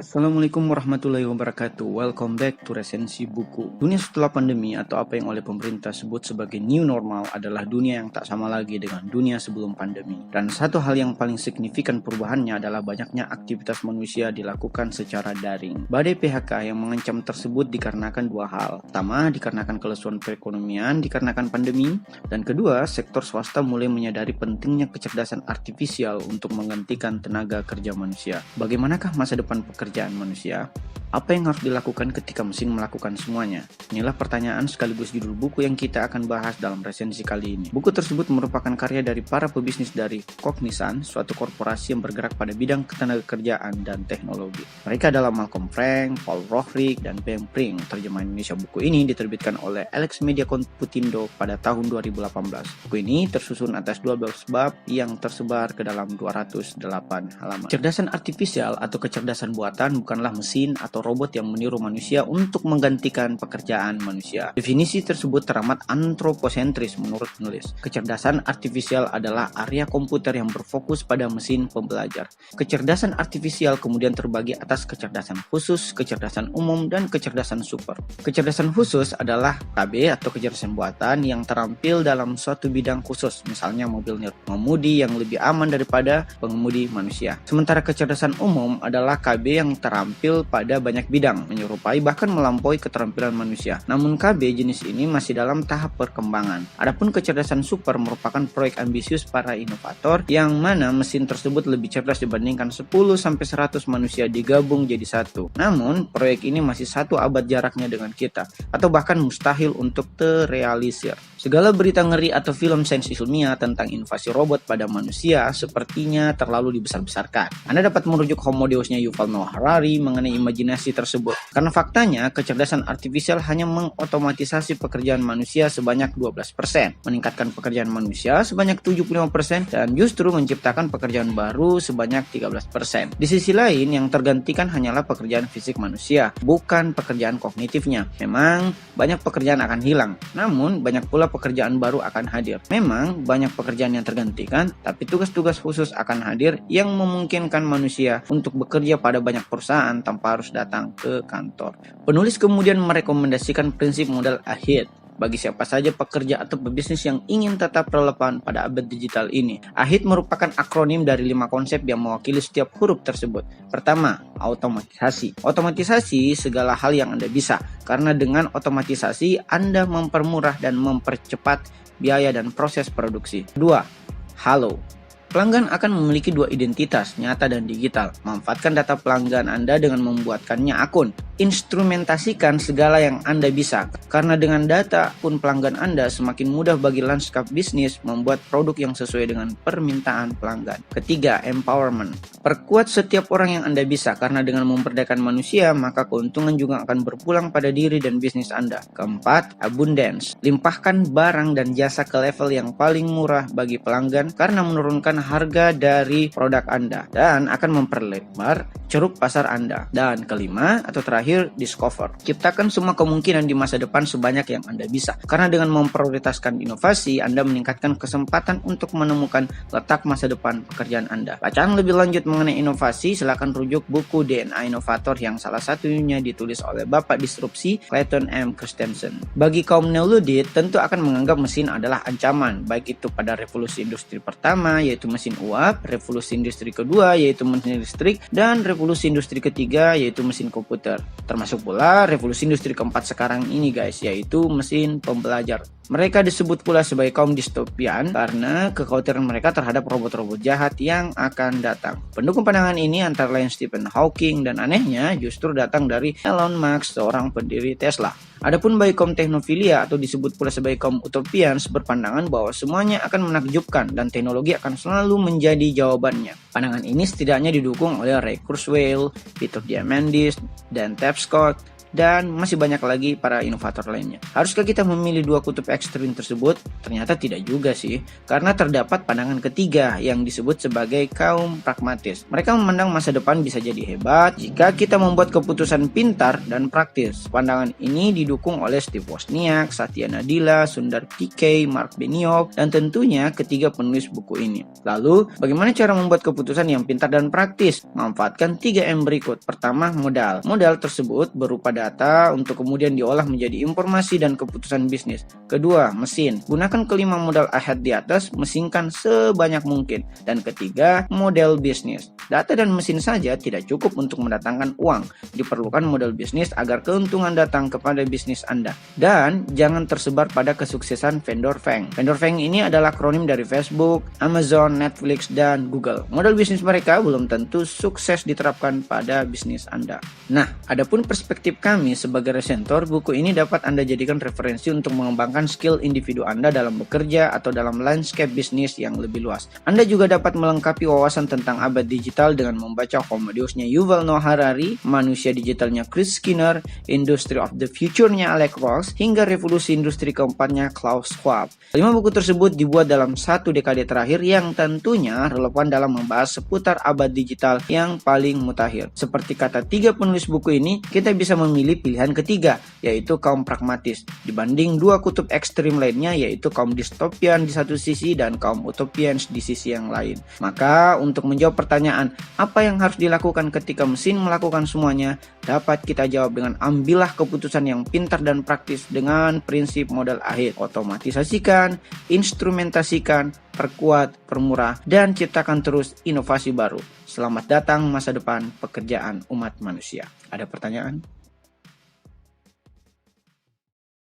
Assalamualaikum warahmatullahi wabarakatuh. Welcome back to Resensi Buku. Dunia setelah pandemi atau apa yang oleh pemerintah sebut sebagai new normal adalah dunia yang tak sama lagi dengan dunia sebelum pandemi. Dan satu hal yang paling signifikan perubahannya adalah banyaknya aktivitas manusia dilakukan secara daring. Badai PHK yang mengancam tersebut dikarenakan dua hal. Pertama, dikarenakan kelesuan perekonomian dikarenakan pandemi, dan kedua, sektor swasta mulai menyadari pentingnya kecerdasan artifisial untuk menggantikan tenaga kerja manusia. Bagaimanakah masa depan pekerjaan manusia? Apa yang harus dilakukan ketika mesin melakukan semuanya? Inilah pertanyaan sekaligus judul buku yang kita akan bahas dalam resensi kali ini. Buku tersebut merupakan karya dari para pebisnis dari Cognizant, suatu korporasi yang bergerak pada bidang ketenagakerjaan dan teknologi. Mereka adalah Malcolm Frank, Paul Rohrich, dan Ben Pring. Terjemahan Indonesia buku ini diterbitkan oleh Alex Media Komputindo pada tahun 2018. Buku ini tersusun atas 12 bab yang tersebar ke dalam 208 halaman. Kecerdasan artifisial atau kecerdasan buatan bukanlah mesin atau robot yang meniru manusia untuk menggantikan pekerjaan manusia. Definisi tersebut teramat antroposentris menurut penulis. Kecerdasan artifisial adalah area komputer yang berfokus pada mesin pembelajar. Kecerdasan artifisial kemudian terbagi atas kecerdasan khusus, kecerdasan umum, dan kecerdasan super. Kecerdasan khusus adalah KB atau kecerdasan buatan yang terampil dalam suatu bidang khusus, misalnya mobil pengemudi yang lebih aman daripada pengemudi manusia. Sementara kecerdasan umum adalah KB yang terampil pada banyak bidang, menyerupai bahkan melampaui keterampilan manusia. Namun KB jenis ini masih dalam tahap perkembangan. Adapun kecerdasan super merupakan proyek ambisius para inovator yang mana mesin tersebut lebih cerdas dibandingkan 10-100 manusia digabung jadi satu. Namun, proyek ini masih satu abad jaraknya dengan kita, atau bahkan mustahil untuk terrealisir. Segala berita ngeri atau film sains ilmiah tentang invasi robot pada manusia sepertinya terlalu dibesar-besarkan. Anda dapat merujuk Homo Deusnya Yuval Noah Harari mengenai imajinasi tersebut. Karena faktanya, kecerdasan artifisial hanya mengotomatisasi pekerjaan manusia sebanyak 12%, meningkatkan pekerjaan manusia sebanyak 75%, dan justru menciptakan pekerjaan baru sebanyak 13%. Di sisi lain, yang tergantikan hanyalah pekerjaan fisik manusia, bukan pekerjaan kognitifnya. Memang, banyak pekerjaan akan hilang, namun banyak pula pekerjaan baru akan hadir. Memang, banyak pekerjaan yang tergantikan, tapi tugas-tugas khusus akan hadir yang memungkinkan manusia untuk bekerja pada banyak perusahaan tanpa harus datang ke kantor. Penulis kemudian merekomendasikan prinsip modal AHID bagi siapa saja pekerja atau pebisnis yang ingin tetap relevan pada abad digital ini. AHID merupakan akronim dari 5 konsep yang mewakili setiap huruf tersebut. Pertama, otomatisasi. Otomatisasi segala hal yang Anda bisa, karena dengan otomatisasi Anda mempermurah dan mempercepat biaya dan proses produksi. Kedua, halo. Pelanggan akan memiliki dua identitas, nyata dan digital. Manfaatkan data pelanggan Anda dengan membuatkannya akun. Instrumentasikan segala yang Anda bisa, karena dengan data pun pelanggan Anda semakin mudah bagi lanskap bisnis membuat produk yang sesuai dengan permintaan pelanggan. Ketiga, empowerment. Perkuat setiap orang yang Anda bisa, karena dengan memperdayakan manusia, maka keuntungan juga akan berpulang pada diri dan bisnis Anda. Keempat, abundance. Limpahkan barang dan jasa ke level yang paling murah bagi pelanggan, karena menurunkan harga dari produk Anda dan akan memperlebar ceruk pasar Anda. Dan kelima atau terakhir, discover. Ciptakan semua kemungkinan di masa depan sebanyak yang Anda bisa, karena dengan memprioritaskan inovasi, Anda meningkatkan kesempatan untuk menemukan letak masa depan pekerjaan Anda. Bacaan lebih lanjut mengenai inovasi, silakan rujuk buku DNA Inovator yang salah satunya ditulis oleh Bapak Disrupsi Clayton M. Christensen. Bagi kaum neoludit, tentu akan menganggap mesin adalah ancaman, baik itu pada revolusi industri pertama, yaitu mesin uap, revolusi industri kedua, yaitu mesin listrik, dan revolusi industri ketiga, yaitu mesin komputer. Termasuk pula revolusi industri keempat sekarang ini guys, yaitu mesin pembelajar. Mereka disebut pula sebagai kaum distopian karena kekhawatiran mereka terhadap robot-robot jahat yang akan datang. Pendukung pandangan ini antara lain Stephen Hawking, dan anehnya justru datang dari Elon Musk, seorang pendiri Tesla. Adapun bagi kaum teknofilia atau disebut pula sebagai kaum utopians berpandangan bahwa semuanya akan menakjubkan dan teknologi akan selalu menjadi jawabannya. Pandangan ini setidaknya didukung oleh Ray Kurzweil, Peter Diamandis, dan Tapscott, dan masih banyak lagi para inovator lainnya. Haruskah kita memilih dua kutub ekstrim tersebut? Ternyata tidak juga sih, karena terdapat pandangan ketiga yang disebut sebagai kaum pragmatis. Mereka memandang masa depan bisa jadi hebat jika kita membuat keputusan pintar dan praktis. Pandangan ini didukung oleh Steve Wozniak, Satya Nadella, Sundar Pichai, Mark Benioff, dan tentunya ketiga penulis buku ini. Lalu, bagaimana cara membuat keputusan yang pintar dan praktis? Manfaatkan 3M berikut. Pertama, modal. Modal tersebut berupa data untuk kemudian diolah menjadi informasi dan keputusan bisnis. Kedua, mesin. Gunakan kelima modal ahead di atas, mesinkan sebanyak mungkin. Dan ketiga, model bisnis. Data dan mesin saja tidak cukup untuk mendatangkan uang. Diperlukan model bisnis agar keuntungan datang kepada bisnis Anda. Dan jangan tersebar pada kesuksesan vendor FANG. Vendor FANG ini adalah akronim dari Facebook, Amazon, Netflix, dan Google. Model bisnis mereka belum tentu sukses diterapkan pada bisnis Anda. Nah, adapun perspektif kami sebagai resentor, buku ini dapat Anda jadikan referensi untuk mengembangkan skill individu Anda dalam bekerja atau dalam landscape bisnis yang lebih luas. Anda juga dapat melengkapi wawasan tentang abad digital dengan membaca Homo Deus-nya Yuval Noah Harari, Manusia Digitalnya Chris Skinner, Industry of the Future-nya Alex Ross, hingga Revolusi Industri keempatnya Klaus Schwab. 5 buku tersebut dibuat dalam satu dekade terakhir yang tentunya relevan dalam membahas seputar abad digital yang paling mutakhir. Seperti kata 3 penulis buku ini, kita bisa memilih pilihan ketiga, yaitu kaum pragmatis, dibanding 2 kutub ekstrim lainnya, yaitu kaum distopian di satu sisi dan kaum utopians di sisi yang lain. Maka, untuk menjawab pertanyaan, apa yang harus dilakukan ketika mesin melakukan semuanya, dapat kita jawab dengan ambillah keputusan yang pintar dan praktis dengan prinsip modal akhir. Otomatisasikan, instrumentasikan, perkuat, permurah, dan ciptakan terus inovasi baru. Selamat datang masa depan pekerjaan umat manusia. Ada pertanyaan?